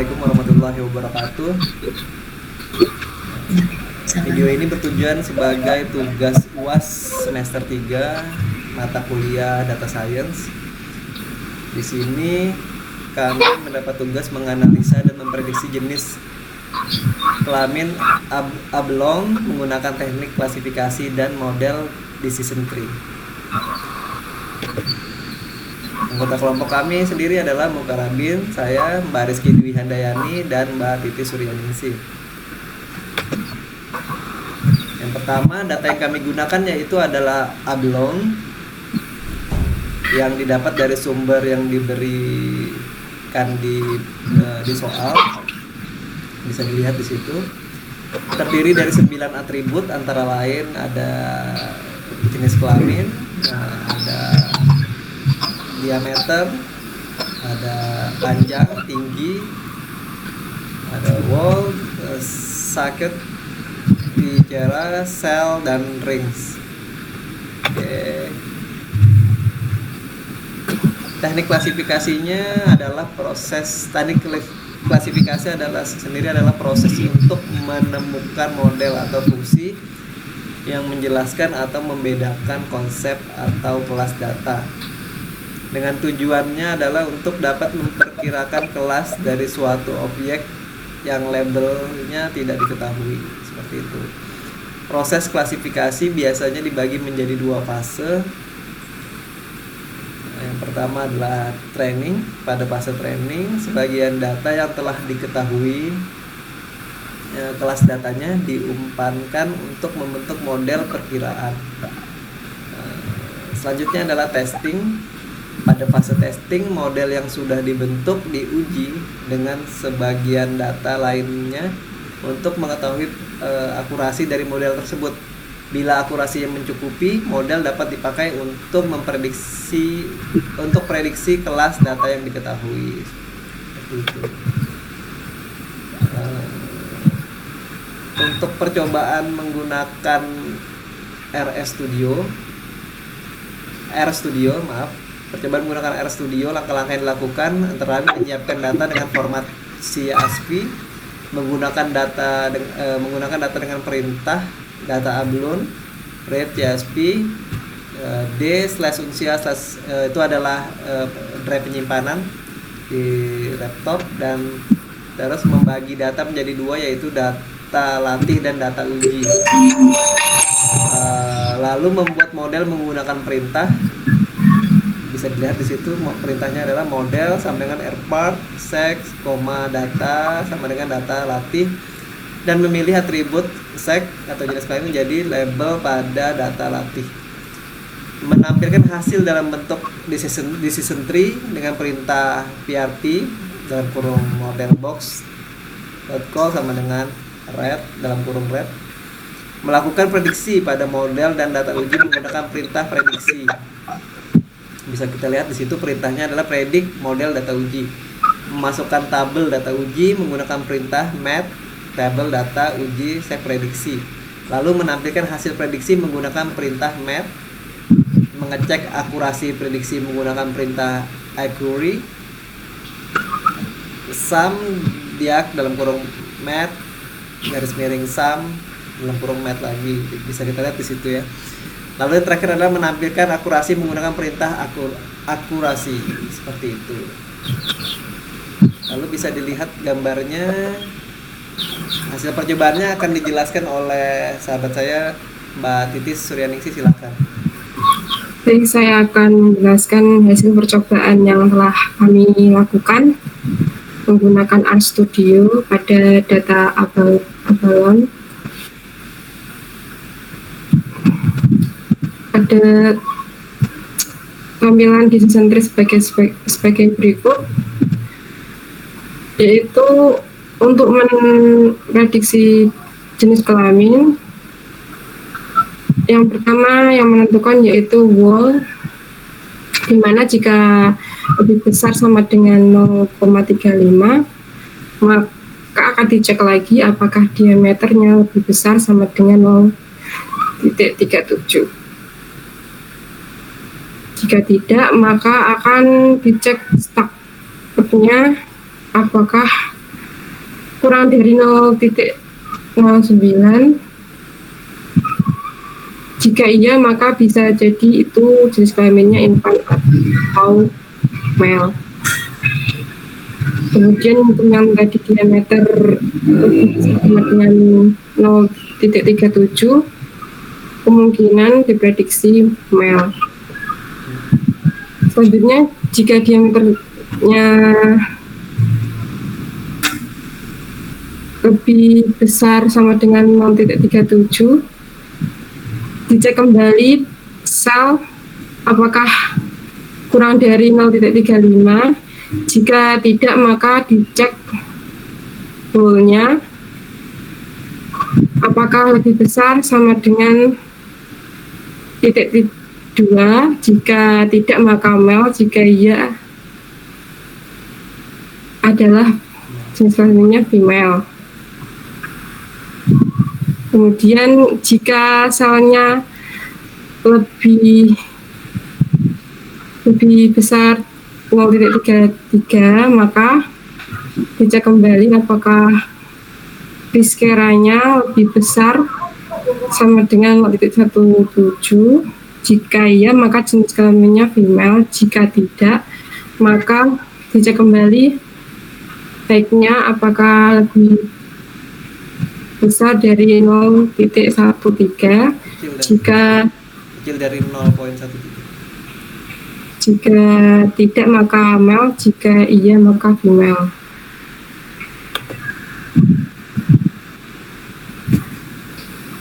Assalamualaikum warahmatullahi wabarakatuh. Video ini bertujuan sebagai tugas UAS semester 3 mata kuliah Data Science. Di sini kami mendapat tugas menganalisa dan memprediksi jenis kelamin oblong menggunakan teknik klasifikasi dan model decision tree. Anggota kelompok kami sendiri adalah Mukarabin, saya, Mbak Rizky Dwi Handayani, dan Mbak Titi Suryaningsih. Yang pertama, data yang kami gunakan yaitu adalah oblong yang didapat dari sumber yang diberikan di soal. Bisa dilihat di situ. Terdiri dari 9 atribut, antara lain ada jenis kelamin, ada diameter, ada panjang, tinggi, ada wall, socket, bicara, cell, dan rings. Oke. Teknik klasifikasinya adalah klasifikasi adalah proses untuk menemukan model atau fungsi yang menjelaskan atau membedakan konsep atau kelas data. Dengan tujuannya adalah untuk dapat memperkirakan kelas dari suatu objek yang labelnya tidak diketahui, seperti itu. Proses klasifikasi biasanya dibagi menjadi 2 fase. Yang pertama adalah training. Pada fase training, sebagian data yang telah diketahui kelas datanya diumpankan untuk membentuk model perkiraan. Selanjutnya adalah testing. Pada fase testing, model yang sudah dibentuk diuji dengan sebagian data lainnya untuk mengetahui akurasi dari model tersebut. Bila akurasi yang mencukupi, model dapat dipakai untuk prediksi kelas data yang diketahui. Seperti itu. Untuk percobaan menggunakan Percobaan menggunakan RStudio, langkah-langkah yang dilakukan antara lain menyiapkan data dengan format CASP, menggunakan data dengan perintah data ablon, read CASP, d/unsia/ itu adalah drive penyimpanan di laptop, dan terus membagi data menjadi 2, yaitu data latih dan data uji. Lalu membuat model menggunakan perintah. Bisa dilihat di situ perintahnya adalah model sama dengan rpart, sex, data sama dengan data latih, dan memilih atribut sex atau jenis kelamin menjadi label pada data latih. Menampilkan hasil dalam bentuk decision tree dengan perintah PRT dalam kurung model box .call sama dengan read dalam kurung read. Melakukan prediksi pada model dan data uji menggunakan perintah prediksi. Bisa kita lihat di situ perintahnya adalah predict model data uji. Memasukkan tabel data uji menggunakan perintah mat tabel data uji set prediksi. Lalu menampilkan hasil prediksi menggunakan perintah mat. Mengecek akurasi prediksi menggunakan perintah accuracy. Sum diak dalam kurung mat garis miring sum dalam kurung mat lagi. Bisa kita lihat di situ ya. Lalu yang terakhir adalah menampilkan akurasi menggunakan perintah akurasi, seperti itu. Lalu bisa dilihat gambarnya. Hasil percobaannya akan dijelaskan oleh sahabat saya, Mbak Titi Suryaningsih, silakan. Baik, saya akan menjelaskan hasil percobaan yang telah kami lakukan menggunakan RStudio pada data abalon. Ada tampilan decision tree sebagai berikut, yaitu untuk memprediksi jenis kelamin. Yang pertama yang menentukan yaitu wall, dimana jika lebih besar sama dengan 0,35, maka akan dicek lagi apakah diameternya lebih besar sama dengan 0,37. Jika tidak, maka akan dicek stuck-nya apakah kurang dari 0,09. Jika iya, maka bisa jadi itu jenis kelaminnya infant atau male. Kemudian untuk yang tadi diameter sama dengan 0,37, kemungkinan diprediksi male. Selanjutnya, jika diameternya lebih besar sama dengan 0,37, dicek kembali sel apakah kurang dari 0,35. Jika tidak, maka dicek hole-nya apakah lebih besar sama dengan titik 2. Jika tidak, maka male. Jika iya, adalah jenis kelaminnya female. Kemudian jika selnya lebih besar 0,33, maka dicek kembali apakah diskeranya lebih besar sama dengan 0,17. Jika iya, maka jenis kelaminnya female. Jika tidak, maka dicek kembali baiknya apakah lebih besar dari 0,13. Jika kecil dari 0,13. Jika tidak, maka male. Jika iya, maka female.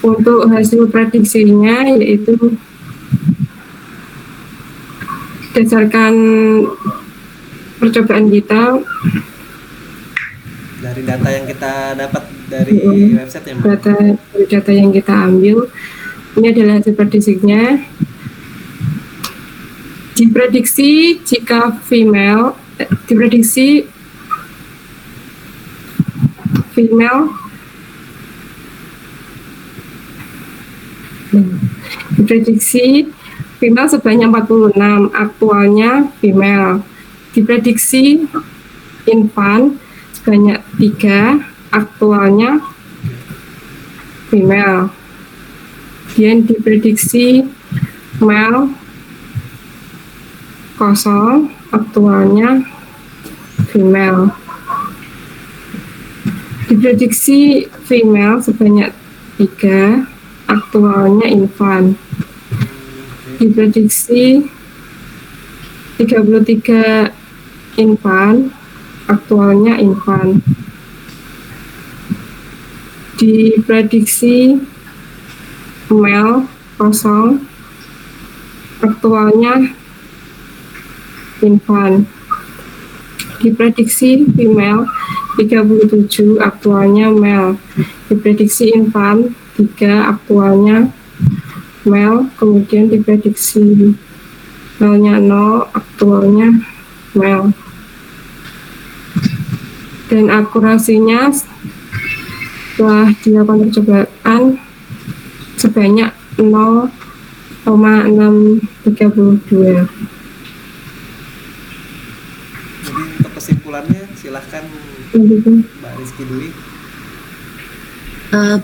Untuk hasil prediksinya yaitu berdasarkan percobaan kita dari data yang kita dapat dari website ya, data yang kita ambil, ini adalah hasil prediksinya. Diprediksi jika diprediksi female sebanyak 46, aktualnya female. Diprediksi infant sebanyak 3, aktualnya female. Kemudian diprediksi male kosong, aktualnya female. Diprediksi female sebanyak 3, aktualnya infant. Diprediksi 33 infant, aktualnya infant. Diprediksi male kosong, aktualnya infant. Diprediksi female 37, aktualnya male. Diprediksi infant 3, aktualnya male. Kemudian diprediksi male-nya 0, aktualnya male. Dan akurasinya setelah dilakukan percobaan sebanyak 0,632. Jadi untuk kesimpulannya silahkan Mbak Rizky dulu.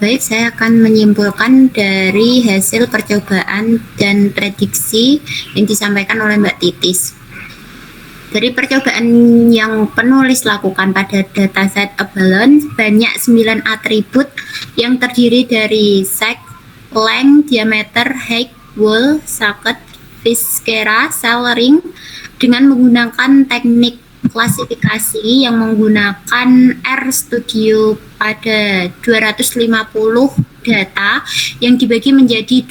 Baik, saya akan menyimpulkan dari hasil percobaan dan prediksi yang disampaikan oleh Mbak Titis. Dari percobaan yang penulis lakukan pada dataset Abalone, banyak 9 atribut yang terdiri dari sex, length, diameter, height, wall, socket, Fiskera, cell ring dengan menggunakan teknik klasifikasi yang menggunakan RStudio pada 250 data yang dibagi menjadi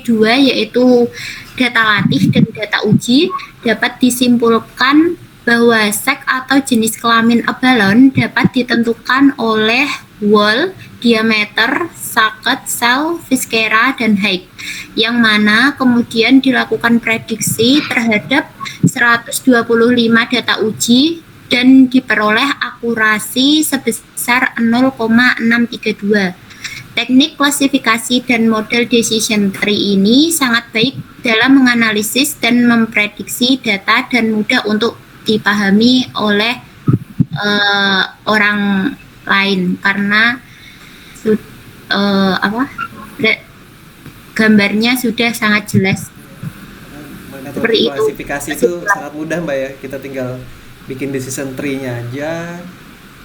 dua yaitu data latih dan data uji. Dapat disimpulkan bahwa seks atau jenis kelamin abalone dapat ditentukan oleh wall, diameter, socket, cell, Fiskera, dan height, yang mana kemudian dilakukan prediksi terhadap 125 data uji dan diperoleh akurasi sebesar 0,632. Teknik klasifikasi dan model decision tree ini sangat baik dalam menganalisis dan memprediksi data dan mudah untuk dipahami oleh orang lain karena gambarnya sudah sangat jelas. Metode Seperti itu. klasifikasi itu sangat mudah Mbak ya, kita tinggal bikin decision tree-nya aja,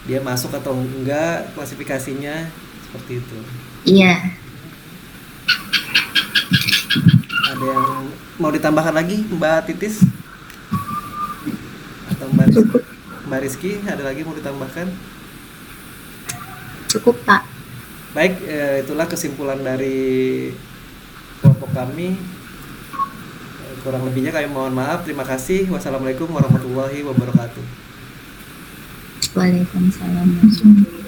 dia masuk atau enggak klasifikasinya, seperti itu. Iya. Ada yang mau ditambahkan lagi Mbak Titis? Atau Mbak Rizky? Cukup. Mbak Rizky, ada lagi mau ditambahkan? Cukup, Pak. Baik, itulah kesimpulan dari kelompok kami. Kurang lebihnya kami mohon maaf. Terima kasih. Wassalamualaikum warahmatullahi wabarakatuh. Waalaikumsalam.